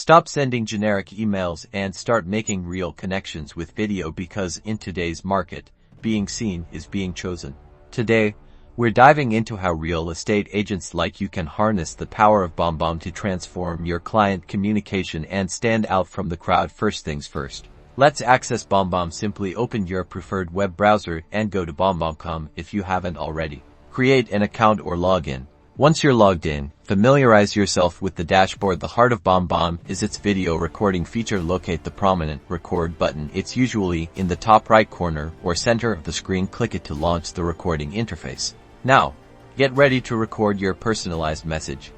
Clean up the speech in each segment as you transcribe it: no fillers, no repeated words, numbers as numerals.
Stop sending generic emails and start making real connections with video, because in today's market, being seen is being chosen. Today, we're diving into how real estate agents like you can harness the power of BombBomb to transform your client communication and stand out from the crowd. First things first. Let's access BombBomb. Simply open your preferred web browser and go to BombBomb.com if you haven't already. Create an account or log in. Once you're logged in, familiarize yourself with the dashboard. The heart of BombBomb is its video recording feature. Locate the prominent record button. It's usually in the top right corner or center of the screen. Click it to launch the recording interface. Now, get ready to record your personalized message.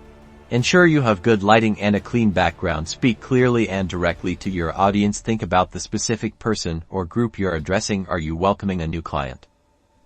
Ensure you have good lighting and a clean background. Speak clearly and directly to your audience. Think about the specific person or group you're addressing. Are you welcoming a new client?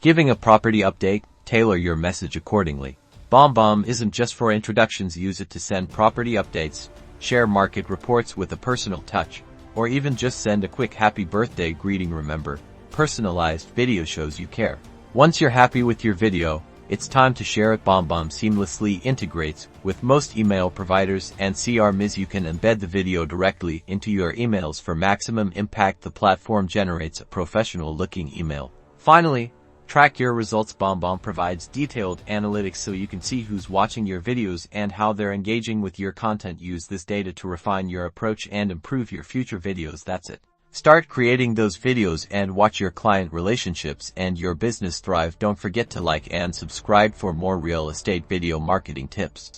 Giving a property update? Tailor your message accordingly. BombBomb isn't just for introductions. Use it to send property updates, share market reports with a personal touch, or even just send a quick happy birthday greeting. Remember, personalized video shows you care. Once you're happy with your video, it's time to share it. BombBomb seamlessly integrates with most email providers and CRMs. You can embed the video directly into your emails for maximum impact. The platform generates a professional-looking email. Finally, track your results. BombBomb provides detailed analytics so you can see who's watching your videos and how they're engaging with your content. Use this data to refine your approach and improve your future videos. That's it. Start creating those videos and watch your client relationships and your business thrive. Don't forget to like and subscribe for more real estate video marketing tips.